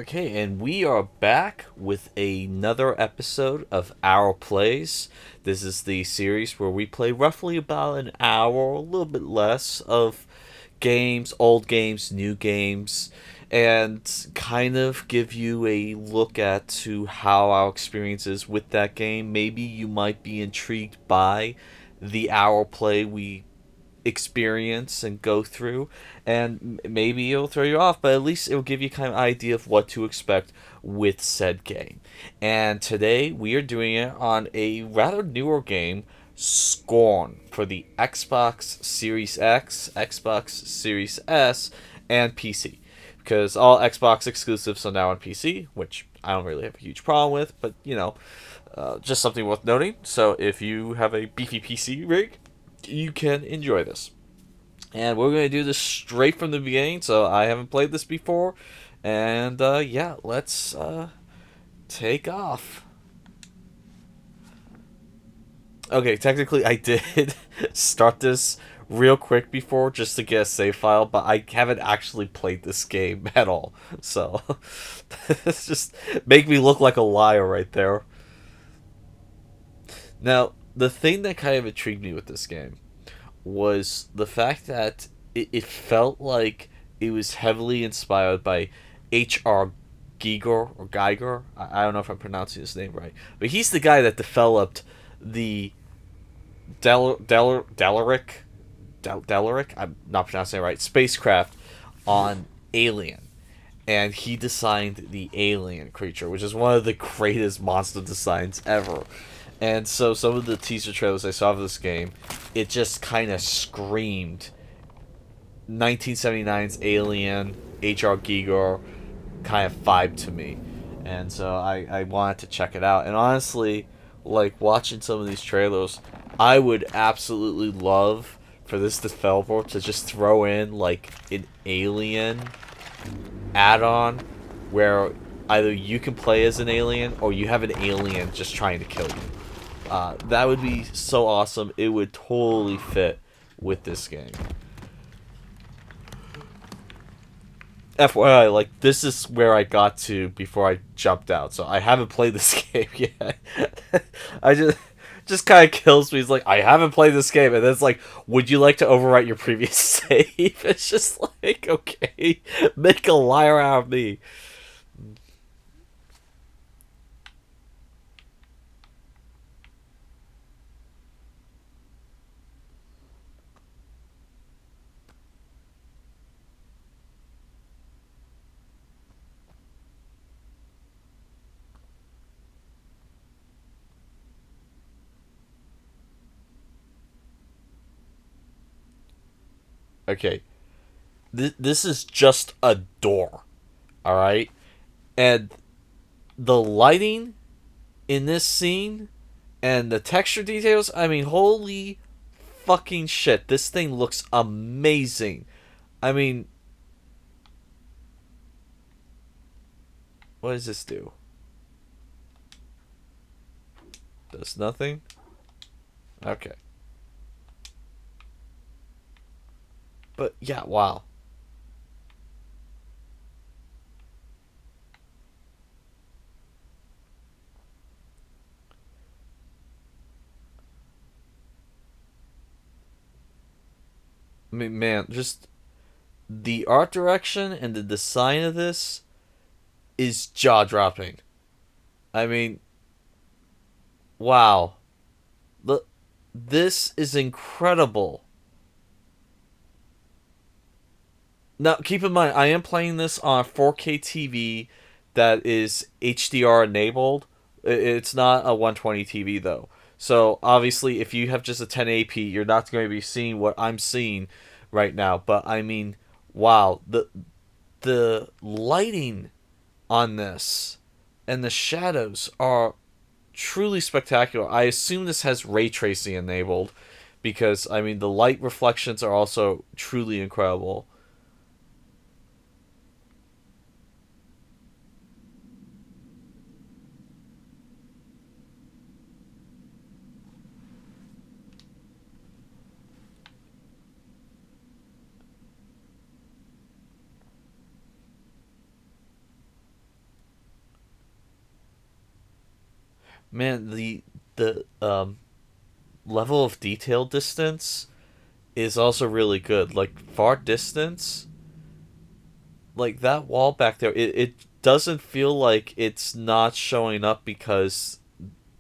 Okay, and we are back with another episode of Our Plays. This is the series where we play roughly about an hour, a little bit less, of games, old games, new games, and kind of give you a look at to how our experience is with that game. Maybe you might be intrigued by the Our Play we experience and go through, and maybe it'll throw you off, but at least it'll give you kind of idea of what to expect with said game. And today we are doing it on a rather newer game, Scorn, for the Xbox Series X, Xbox Series S, and PC. Because all Xbox exclusives are now on PC, which I don't really have a huge problem with, but just something worth noting. So if you have a beefy PC rig, you can enjoy this. And we're going to do this straight from the beginning, so I haven't played this before. And yeah, let's take off. Okay, technically I did start this real quick before just to get a save file, but I haven't actually played this game at all. So, it's just make me look like a liar right there. Now, the thing that kind of intrigued me with this game was the fact that it felt like it was heavily inspired by H.R. Giger or Geiger. I don't know if I'm pronouncing his name right, but he's the guy that developed the Delaric. I'm not pronouncing it right. Spacecraft on Alien, and he designed the alien creature, which is one of the greatest monster designs ever. And so some of the teaser trailers I saw for this game, it just kind of screamed 1979's Alien, H.R. Giger kind of vibe to me. And so I wanted to check it out. And honestly, like watching some of these trailers, I would absolutely love for this developer to just throw in like an Alien add-on where either you can play as an alien or you have an alien just trying to kill you. That would be so awesome. It would totally fit with this game. FYI, like this is where I got to before I jumped out, so I haven't played this game yet. I just kind of kills me. It's like I haven't played this game, and then it's like, would you like to overwrite your previous save? It's just like, okay, make a liar out of me. Okay, this is just a door, all right, and the lighting in this scene and the texture details. I mean, holy fucking shit! This thing looks amazing. I mean, what does this do? Does nothing? Okay. But yeah, wow. I mean, man, just the art direction and the design of this is jaw dropping. I mean, wow. Look, this is incredible. Now, keep in mind, I am playing this on 4K TV that is HDR enabled. It's not a 120 TV though. So obviously, if you have just a 1080p, you're not going to be seeing what I'm seeing right now. But I mean, wow, the lighting on this and the shadows are truly spectacular. I assume this has ray tracing enabled because I mean the light reflections are also truly incredible. Man, the level of detail distance is also really good. Like far distance, like that wall back there, it doesn't feel like it's not showing up because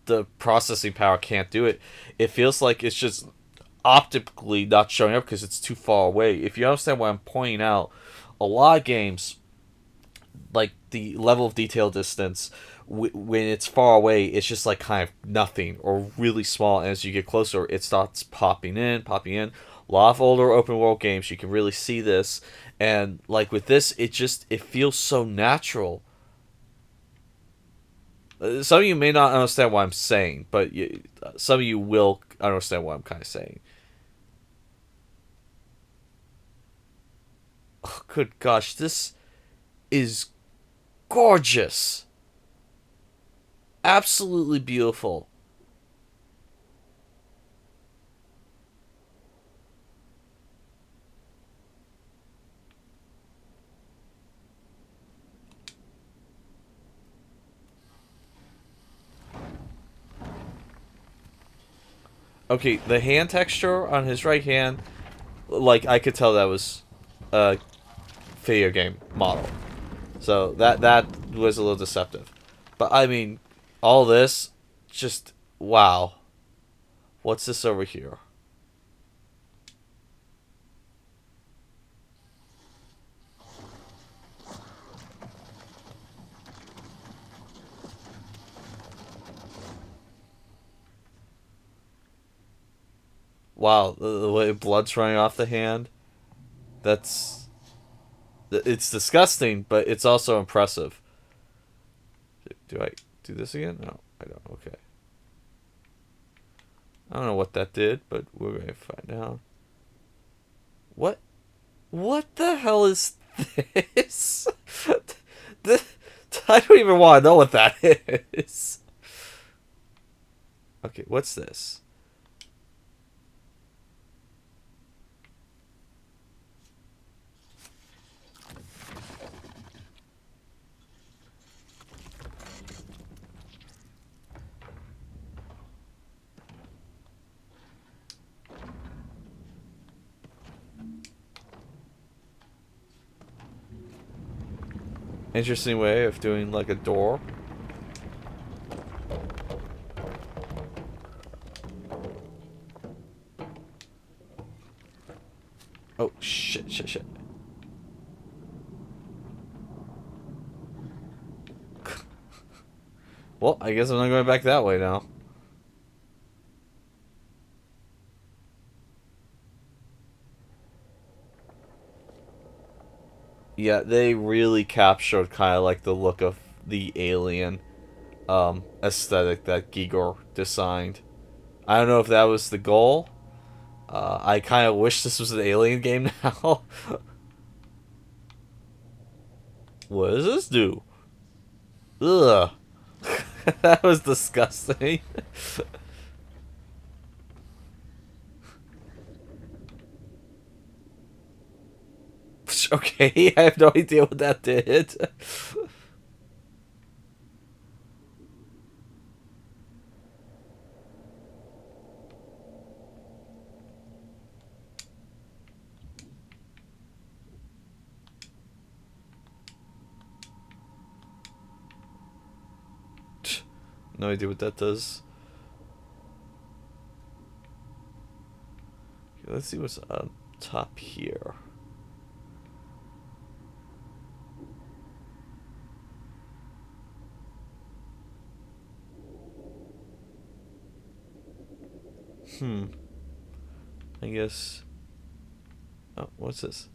the processing power can't do it. It feels like it's just optically not showing up because it's too far away. If you understand what I'm pointing out, a lot of games, like the level of detail distance, when it's far away, it's just like kind of nothing or really small. And as you get closer, it starts popping in, popping in. A lot of older open world games, you can really see this. And like with this, it feels so natural. Some of you may not understand what I'm saying, but some of you will understand what I'm kind of saying. Oh, good gosh, this is gorgeous. Absolutely beautiful. Okay, the hand texture on his right hand, like I could tell that was a video game model. So that was a little deceptive. But I mean, all this, just wow. What's this over here? Wow, the way blood's running off the hand. That's it's disgusting, but it's also impressive. Do I do this again? No, I don't. Okay. I don't know what that did, but we're gonna find out. What? What the hell is this? the, I don't even want to know what that is. Okay, what's this? Interesting way of doing like a door. Oh shit, shit, shit. Well, I guess I'm not going back that way now. Yeah, they really captured kind of like the look of the alien aesthetic that Gigor designed. I don't know if that was the goal. I kind of wish this was an alien game now. What does this do? Ugh. That was disgusting. Okay, I have no idea what that did. No idea what that does. Okay, let's see what's on top here. Hmm. I guess. Oh, what's this?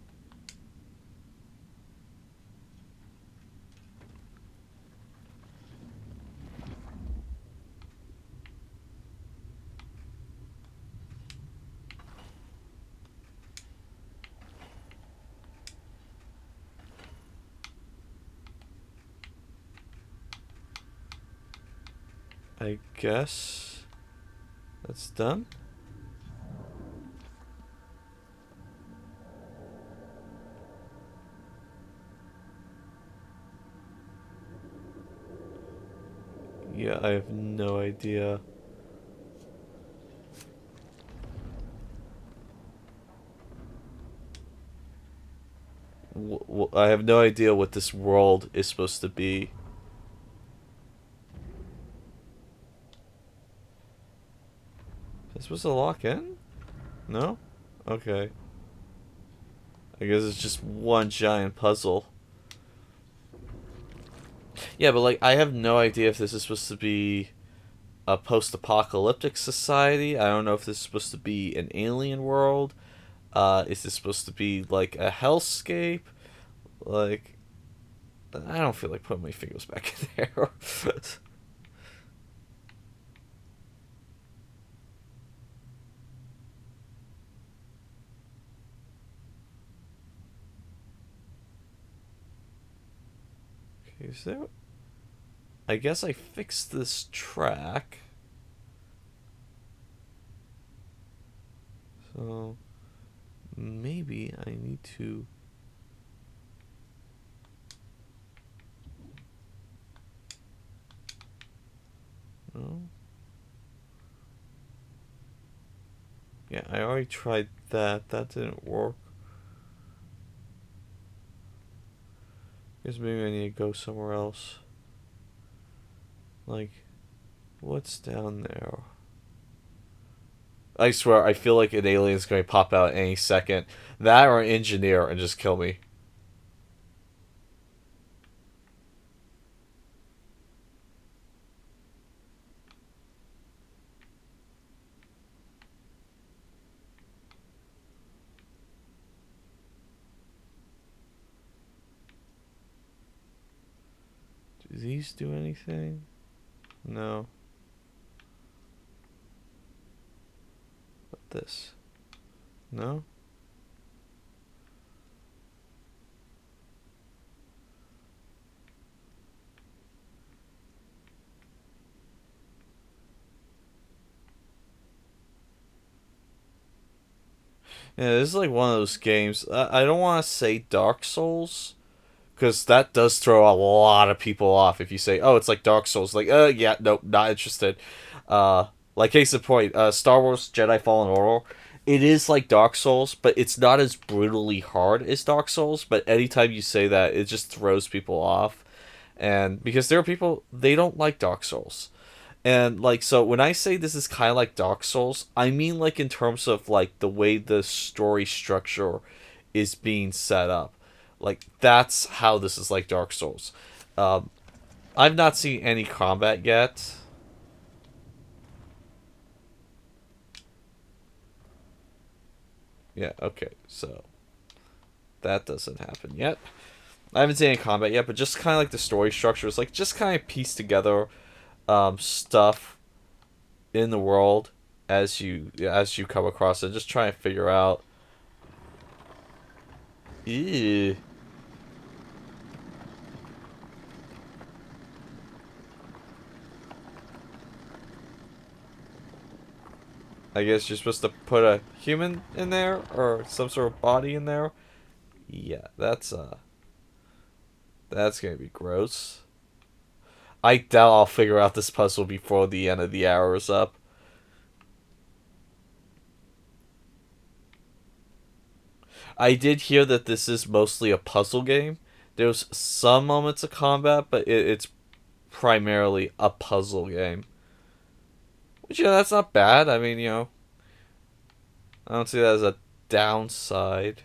I guess that's done. Yeah, I have no idea. I have no idea what this world is supposed to be. Is this supposed to lock in? No? Okay. I guess it's just one giant puzzle. Yeah, but like, I have no idea if this is supposed to be a post-apocalyptic society. I don't know if this is supposed to be an alien world. Is this supposed to be like a hellscape? Like, I don't feel like putting my fingers back in there. Okay, is there? I guess I fixed this track. So maybe I need to. No. Yeah, I already tried that. That didn't work. Guess maybe I need to go somewhere else. Like, what's down there? I swear, I feel like an alien's going to pop out any second. That or an engineer and just kill me. Do these do anything? No. What this? No? Yeah, this is like one of those games. I don't want to say Dark Souls, because that does throw a lot of people off if you say, "Oh, it's like Dark Souls." Like, yeah, nope, not interested. Uh, like case in point, Star Wars Jedi Fallen Order. It is like Dark Souls, but it's not as brutally hard as Dark Souls. But anytime you say that, it just throws people off, and because there are people they don't like Dark Souls. And like so when I say this is kind of like Dark Souls, I mean like in terms of like the way the story structure is being set up. Like that's how this is like Dark Souls. Um, I've not seen any combat yet. Yeah, okay. So that doesn't happen yet. I haven't seen any combat yet, but just kind of like the story structure is like just kind of piece together stuff in the world as you come across it. Just try and figure out. Ew. I guess you're supposed to put a human in there or some sort of body in there. Yeah, that's gonna be gross. I doubt I'll figure out this puzzle before the end of the hour is up. I did hear that this is mostly a puzzle game. There's some moments of combat, but it's primarily a puzzle game. Which yeah, that's not bad. I mean, I don't see that as a downside.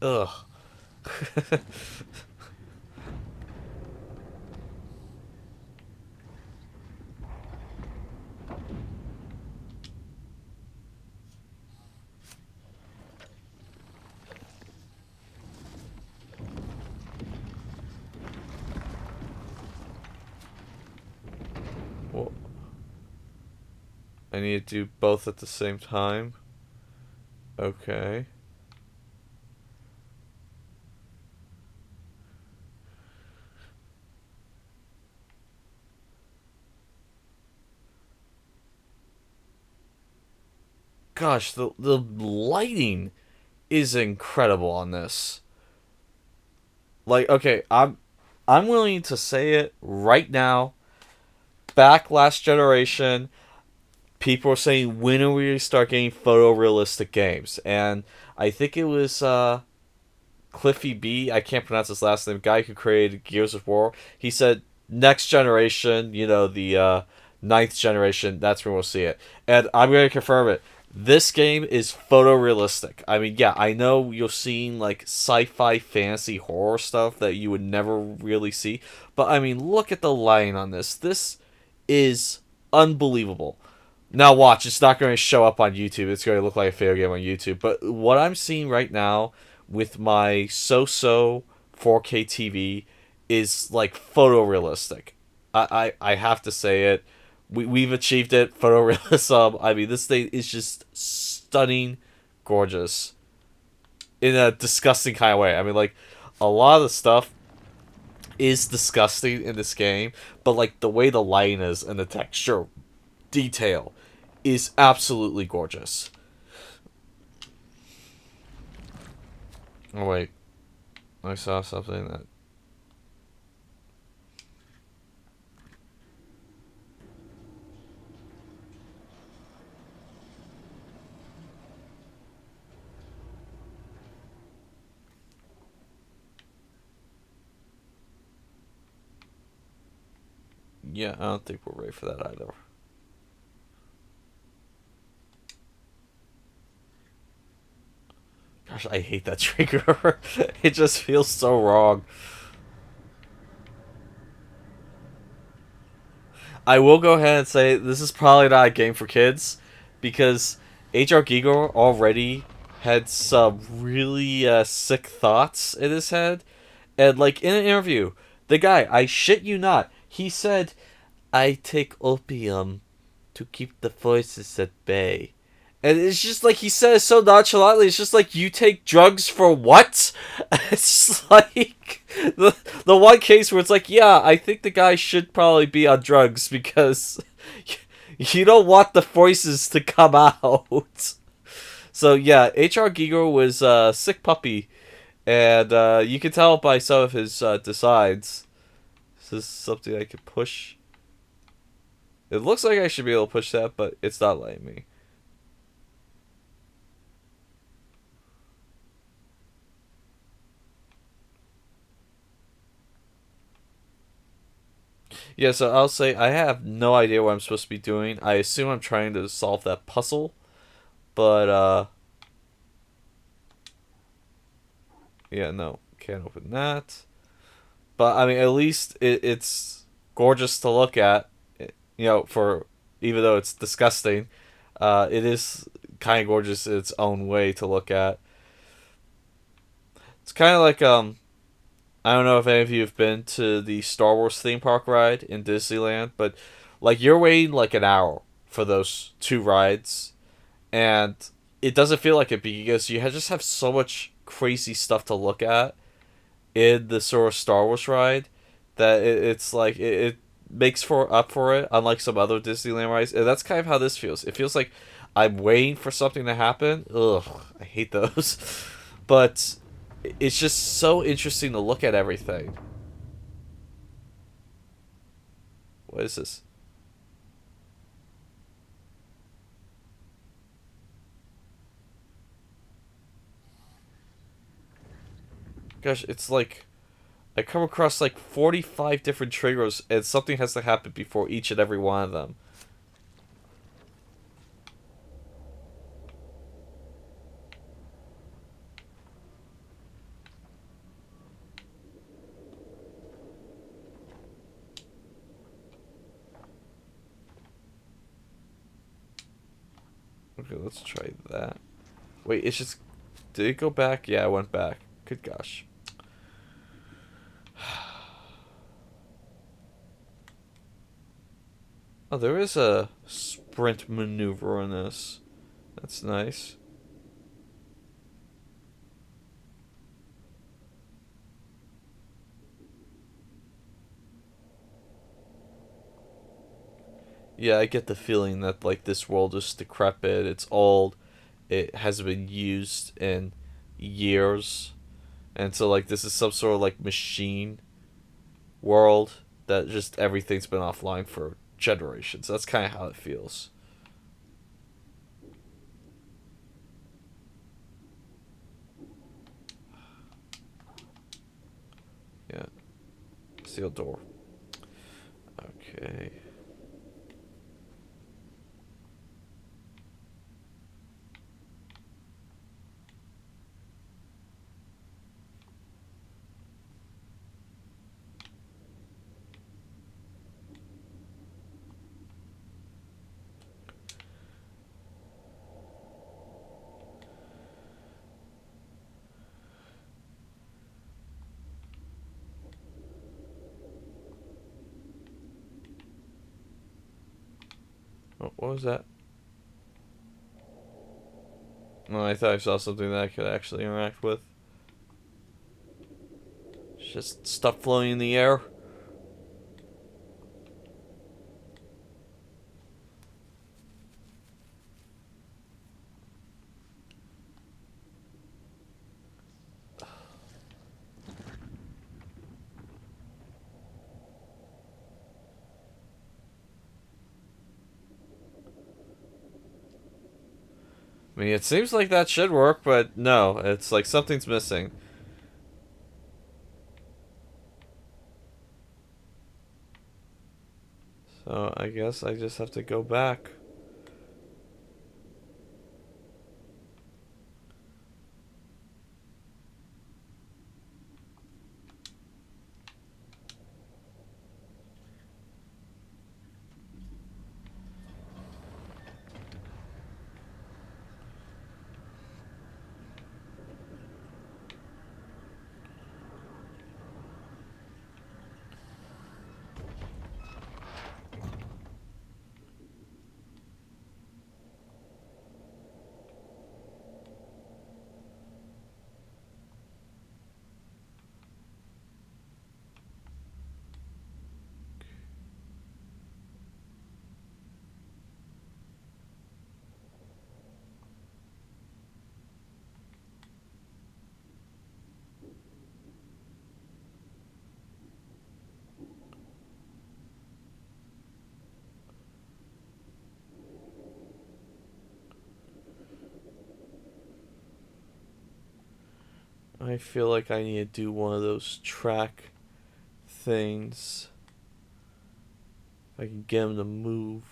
Ugh. Well, I need to do both at the same time. Okay. Gosh, the lighting is incredible on this. Like, okay, I'm willing to say it right now. Back last generation, people were saying, when are we going to start getting photorealistic games? And I think it was Cliffy B. I can't pronounce his last name. Guy who created Gears of War. He said next generation, the ninth generation. That's when we'll see it. And I'm going to confirm it. This game is photorealistic. I mean, yeah, I know you're seeing like sci-fi, fantasy, horror stuff that you would never really see, but I mean, look at the lighting on this. This is unbelievable. Now watch, it's not going to show up on YouTube. It's going to look like a video game on YouTube. But what I'm seeing right now with my so-so 4K TV is like photorealistic. I have to say it. We've achieved it. Photorealism. I mean, this thing is just stunning, gorgeous, in a disgusting kind of way. I mean, like, a lot of the stuff is disgusting in this game, but like the way the lighting is and the texture detail is absolutely gorgeous. Oh wait, I saw something that. Yeah, I don't think we're ready for that either. Gosh, I hate that trigger. It just feels so wrong. I will go ahead and say this is probably not a game for kids because H.R. Giger already had some really sick thoughts in his head. And, like, in an interview, the guy, I shit you not, he said, I take opium to keep the voices at bay. And it's just like he said it so nonchalantly. It's just like, you take drugs for what? It's like the one case where it's like, yeah, I think the guy should probably be on drugs because you don't want the voices to come out. So yeah, H.R. Giger was a sick puppy, and you can tell by some of his decides. This is something I could push. It looks like I should be able to push that, but it's not letting me. Yeah, so I'll say I have no idea what I'm supposed to be doing. I assume I'm trying to solve that puzzle, but yeah, no, can't open that. But I mean, at least it's gorgeous to look at. For even though it's disgusting, it is kind of gorgeous in its own way to look at. It's kind of like I don't know if any of you have been to the Star Wars theme park ride in Disneyland, but like you're waiting like an hour for those two rides, and it doesn't feel like it because you just have so much crazy stuff to look at in the sort of Star Wars ride that it's like it makes for up for it, unlike some other Disneyland rides. And that's kind of how this feels. It feels like I'm waiting for something to happen. Ugh, I hate those. But it's just so interesting to look at everything. What is this? Gosh, it's like I come across like 45 different triggers, and something has to happen before each and every one of them. Okay, let's try that. Wait, it's just... Did it go back? Yeah, I went back. Good gosh. Oh, there is a sprint maneuver in this. That's nice. Yeah, I get the feeling that like this world is decrepit, it's old, it hasn't been used in years, and so like this is some sort of like machine world that just everything's been offline for generations. That's kind of how it feels. Yeah, sealed door. Okay. Oh, what was that? Oh, I thought I saw something that I could actually interact with. It's just stuff floating in the air. I mean, it seems like that should work, but no, it's like something's missing. So I guess I just have to go back. I feel like I need to do one of those track things. If I can get him to move.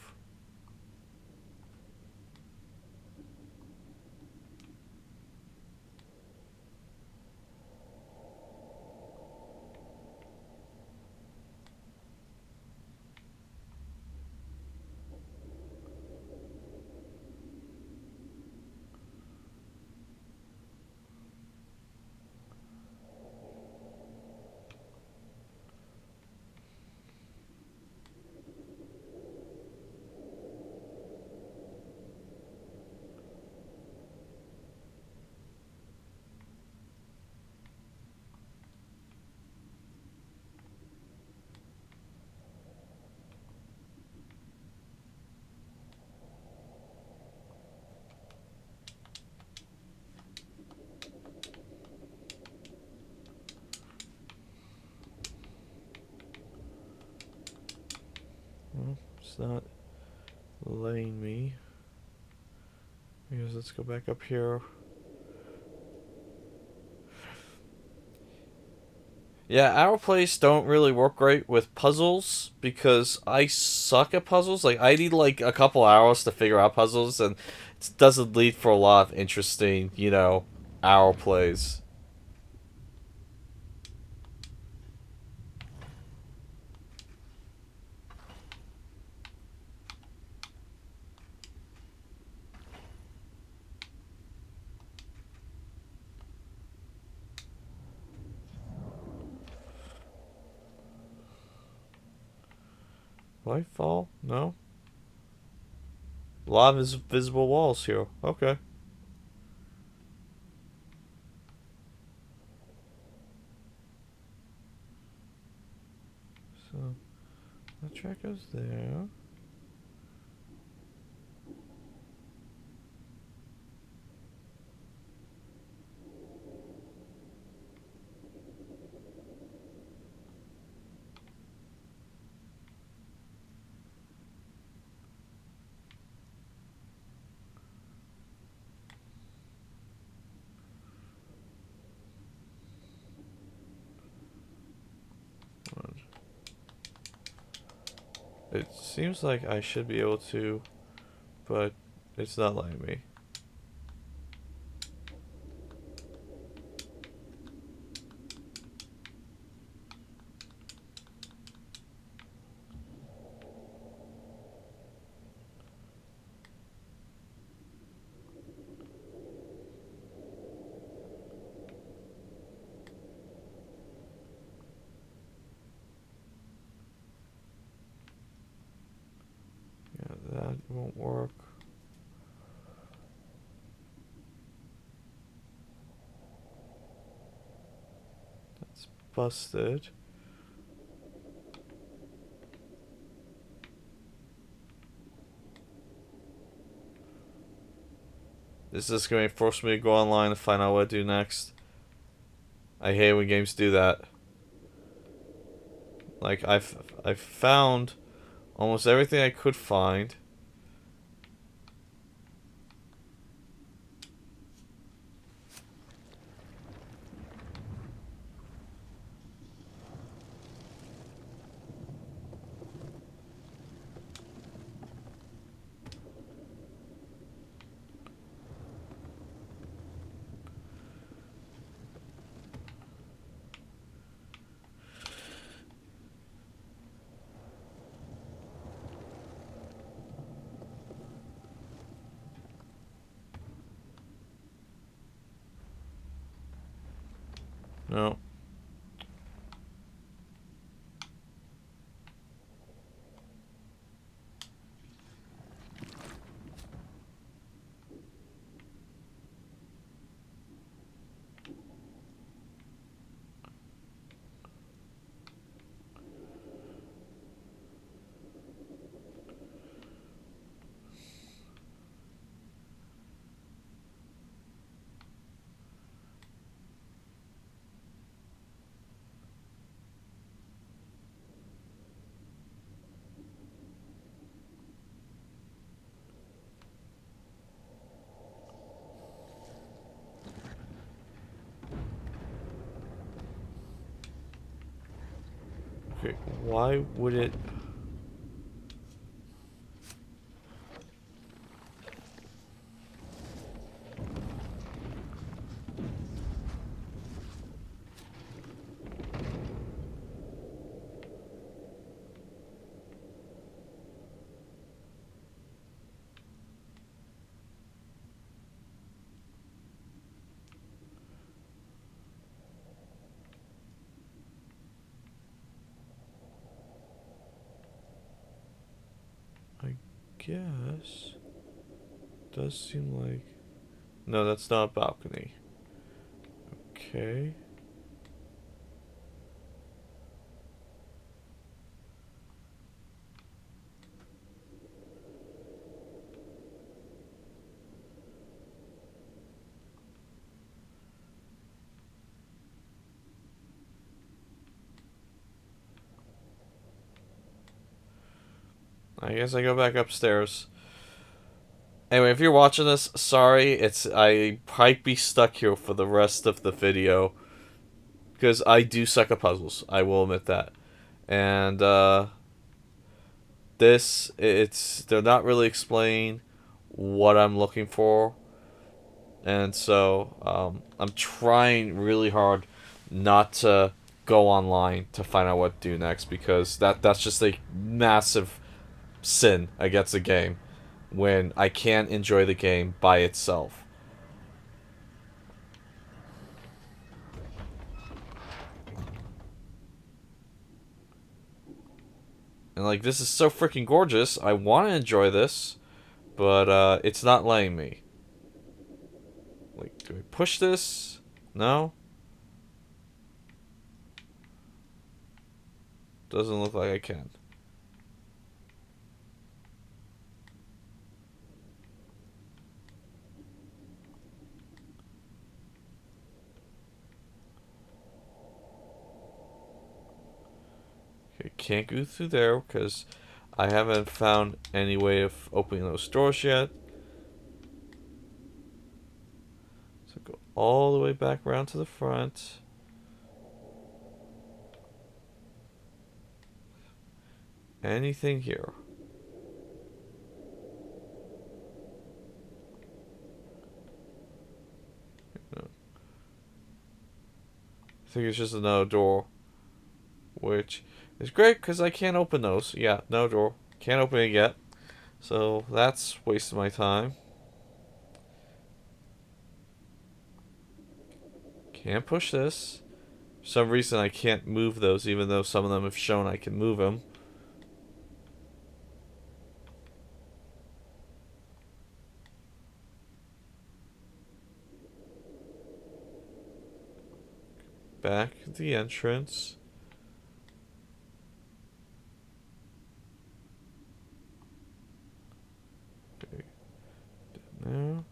Well, it's not letting me. I guess let's go back up here. Yeah, our plays don't really work great with puzzles because I suck at puzzles. Like I need like a couple hours to figure out puzzles, and it doesn't lead for a lot of interesting, hour plays. Will I fall? No. A lot of visible walls here. Okay. So that track goes there. It seems like I should be able to, but it's not letting me. Yeah, that won't work. That's busted. This is going to force me to go online to find out what to do next. I hate when games do that. Like, I've found almost everything I could find. No. Okay, why would it... I guess... Does seem like... No, that's not a balcony. Okay. I guess I go back upstairs. Anyway, if you're watching this, sorry, I might be stuck here for the rest of the video. Because I do suck at puzzles, I will admit that. And, they're not really explaining what I'm looking for. And so, I'm trying really hard not to go online to find out what to do next, because that's just a massive sin against the game when I can't enjoy the game by itself. And like, this is so freaking gorgeous. I want to enjoy this, but it's not letting me. Like, do I push this? No? Doesn't look like I can. Okay, can't go through there because I haven't found any way of opening those doors yet. So go all the way back around to the front. anything here? No. I think it's just another door. Which is great because I can't open those. Yeah, no door. Can't open it yet. So that's wasting my time. Can't push this. For some reason I can't move those even though some of them have shown I can move them. Back at the entrance. Okay. There.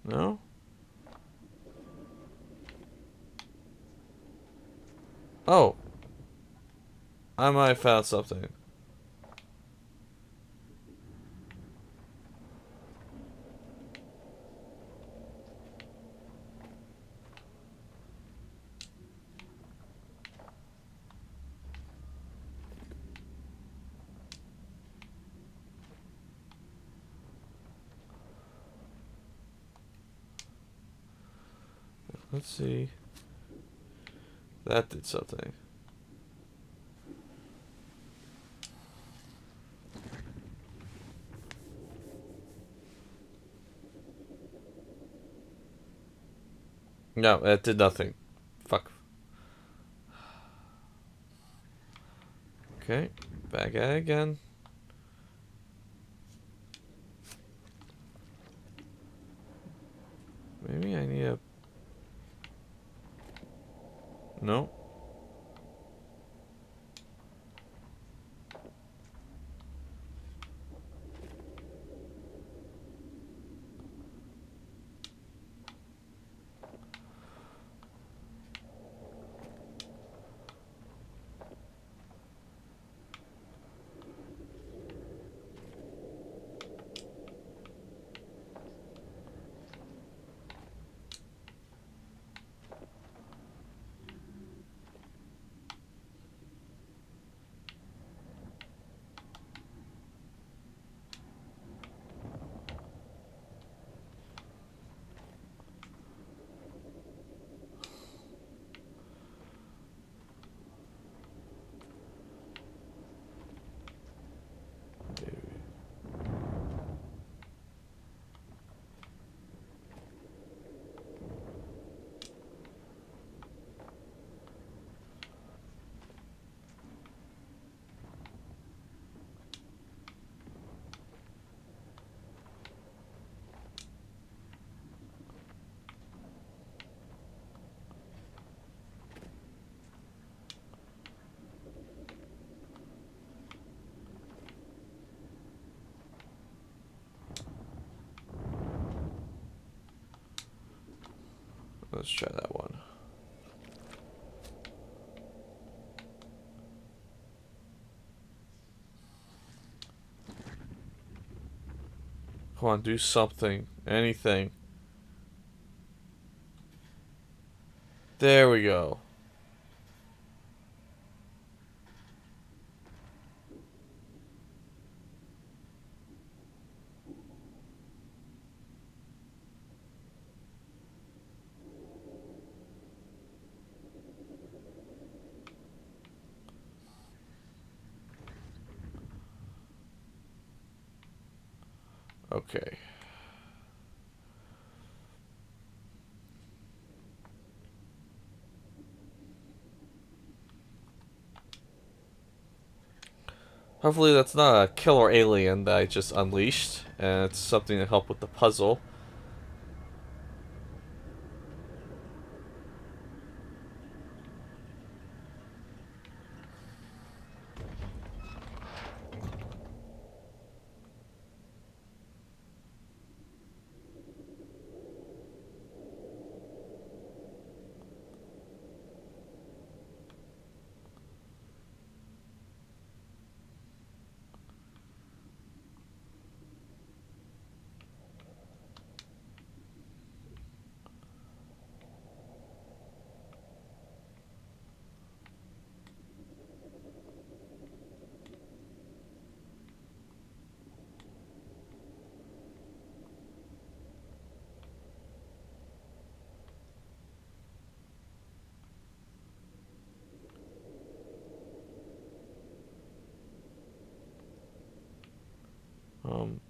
No? Oh. I might have found something. Let's see. That did something. No, that did nothing. Fuck. Okay. Back at it again. Maybe I need a... No. Let's try that one. Come on, do something. Anything. There we go. Okay. Hopefully that's not a killer alien that I just unleashed, and it's something to help with the puzzle.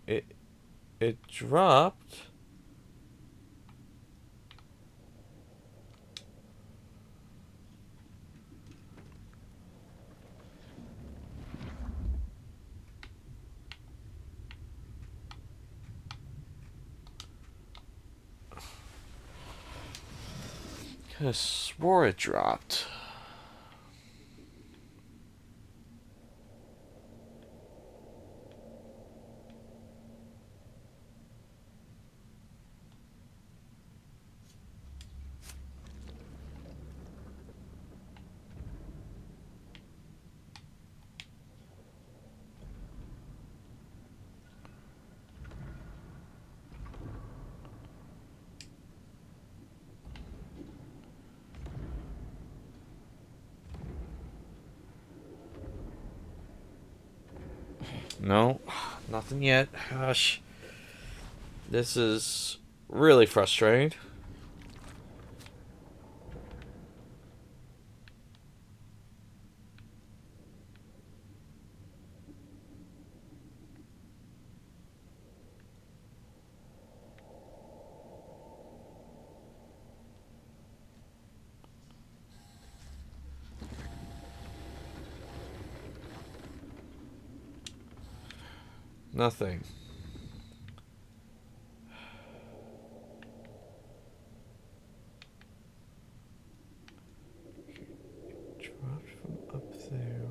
It dropped. I swore it dropped. No, nothing yet. Gosh, this is really frustrating. Nothing. Dropped from up there.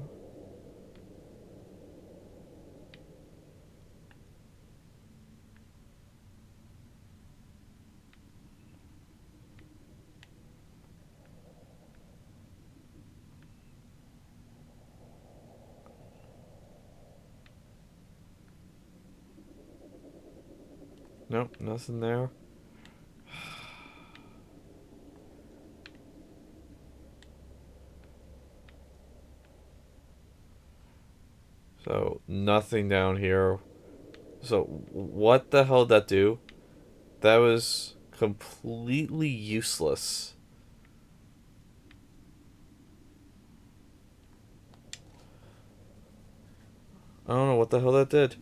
Nope, nothing there. So, nothing down here. So, what the hell did that do? That was completely useless. I don't know what the hell that did.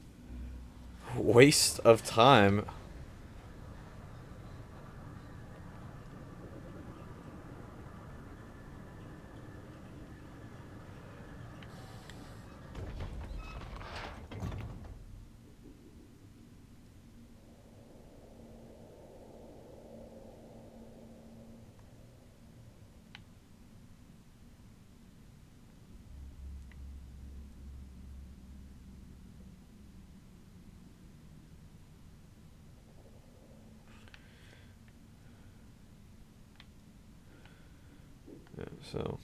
Waste of time. Yeah, so.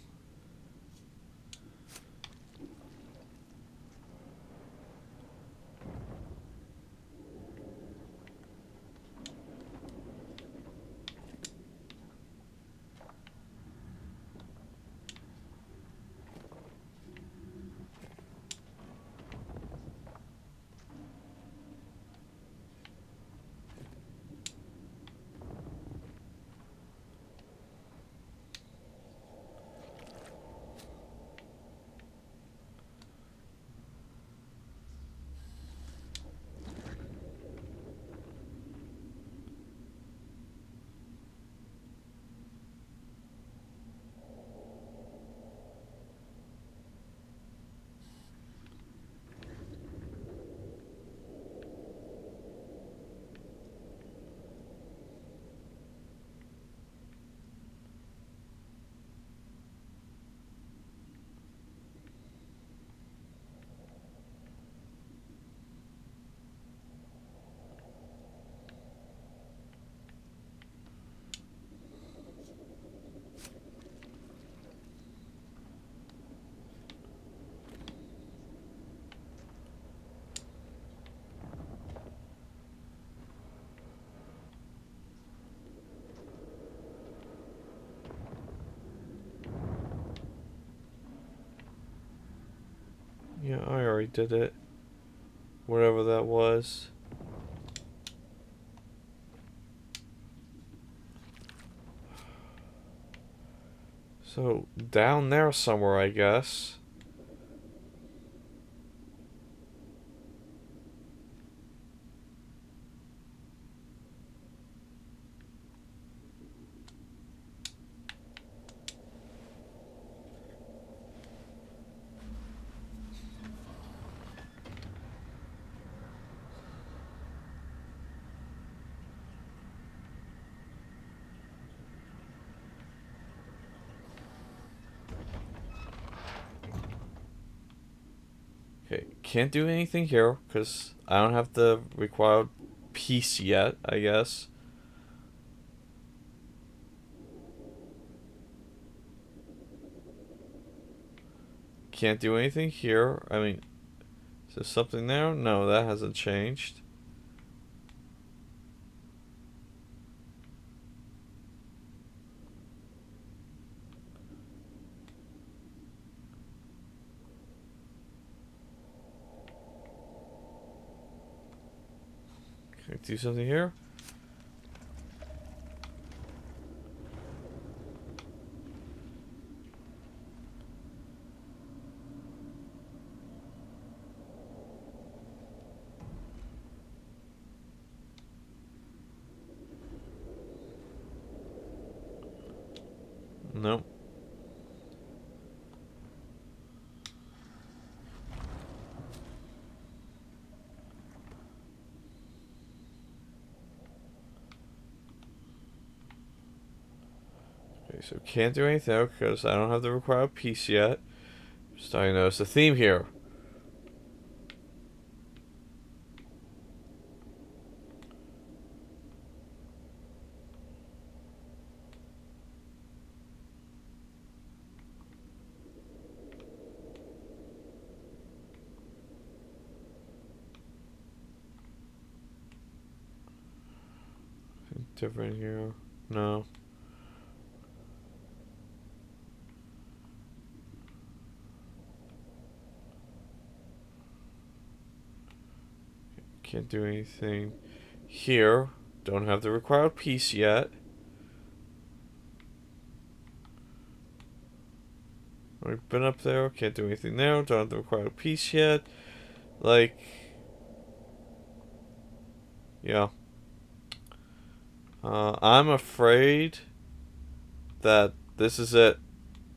Yeah, I already did it. Whatever that was. So, down there somewhere, I guess. Okay, can't do anything here because I don't have the required piece yet, I guess. Can't do anything here. I mean, is there something there? No, that hasn't changed. Can I do something here? Nope. Okay, so can't do anything there because I don't have the required piece yet. Starting to notice a theme here. Different here. No. Can't do anything here. Don't have the required piece yet. We've been up there. Can't do anything there. Don't have the required piece yet. Like, yeah. I'm afraid that this is it.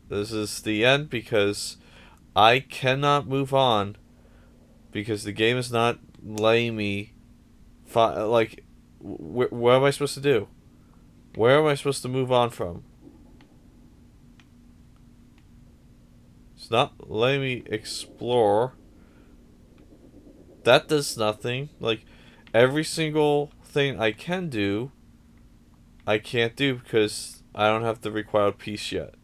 This is the end because I cannot move on because the game is not letting me. Like, what am I supposed to do? Where am I supposed to move on from? It's not letting me explore. That does nothing. Like, every single thing I can do, I can't do because I don't have the required piece yet.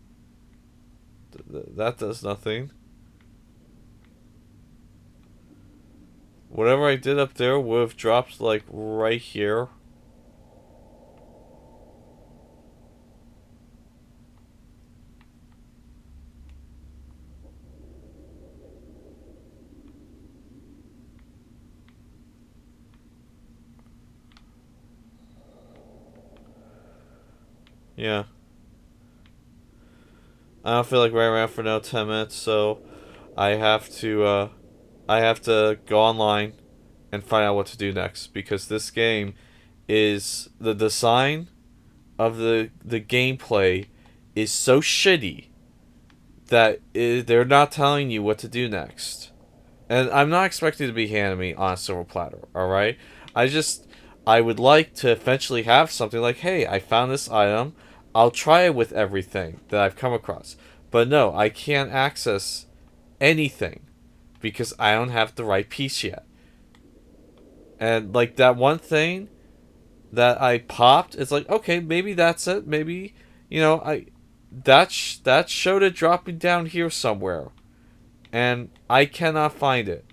That does nothing. Whatever I did up there would have dropped, like, right here. Yeah. I don't feel like running around for another 10 minutes, so I have to go online and find out what to do next because this game is the design of the gameplay is so shitty that they're not telling you what to do next. And I'm not expecting to be handed me on a silver platter, alright? I would like to eventually have something like, hey, I found this item. I'll try it with everything that I've come across. But no, I can't access anything because I don't have the right piece yet. And like that one thing that I popped, it's like, okay, maybe that's it. Maybe, that showed it dropping down here somewhere. And I cannot find it.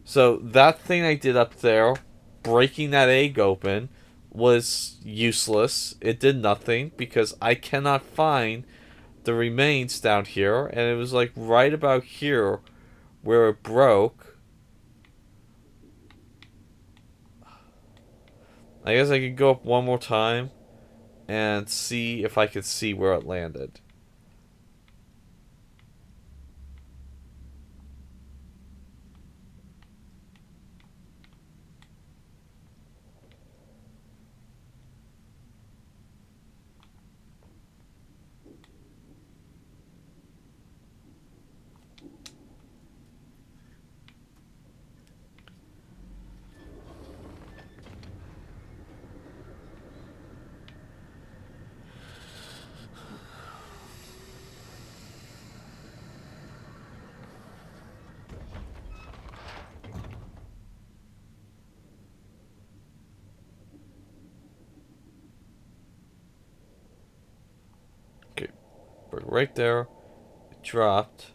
So that thing I did up there, breaking that egg open, was useless. It did nothing because I cannot find the remains down here, and it was like right about here where it broke. I guess I could go up one more time and see if I could see where it landed. right there. It dropped.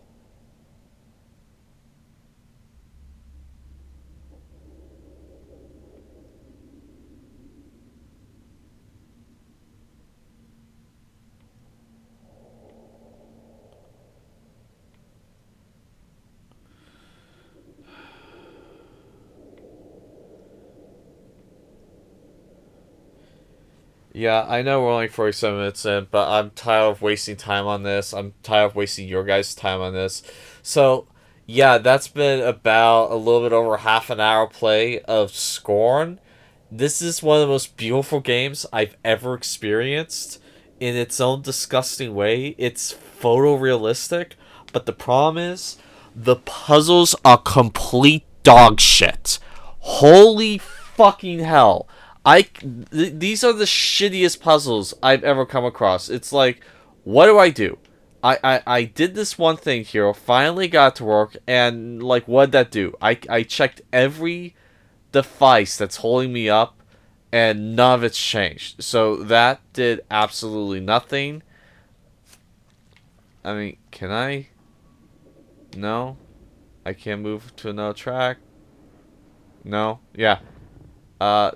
Yeah, I know we're only 47 minutes in, but I'm tired of wasting time on this. I'm tired of wasting your guys' time on this. So, yeah, that's been about a little bit over half an hour play of Scorn. This is one of the most beautiful games I've ever experienced in its own disgusting way. It's photorealistic, but the problem is the puzzles are complete dog shit. Holy fucking hell. These are the shittiest puzzles I've ever come across. It's like, what do I do? I did this one thing here, finally got to work, and like, what'd that do? I checked every device that's holding me up, and none of it's changed. So that did absolutely nothing. I mean, can I? No, I can't move to another track. No, yeah.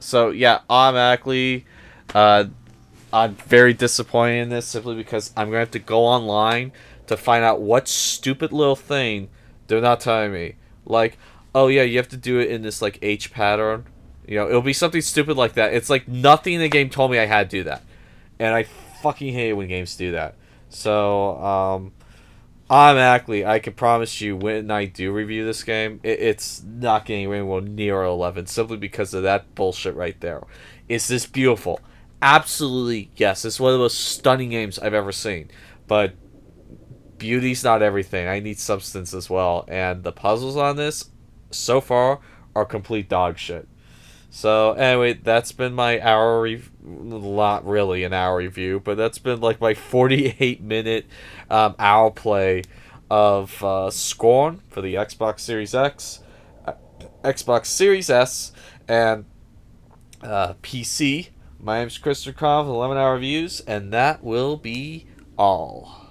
So yeah, automatically, uh, I'm very disappointed in this simply because I'm gonna have to go online to find out what stupid little thing they're not telling me. Like, oh yeah, you have to do it in this like H pattern. You know, it'll be something stupid like that. It's like nothing in the game told me I had to do that, and I fucking hate it when games do that. So, automatically, I can promise you when I do review this game, it's not getting anywhere near 11 simply because of that bullshit right there. Is this beautiful? Absolutely, yes. It's one of the most stunning games I've ever seen. But beauty's not everything. I need substance as well. And the puzzles on this, so far, are complete dog shit. So anyway, that's been my not really an hour review, but that's been like my 48-minute hour play of Scorn for the Xbox Series X, Xbox Series S, and PC. My name's Christopher Cobb with 11 Hour Reviews, and that will be all.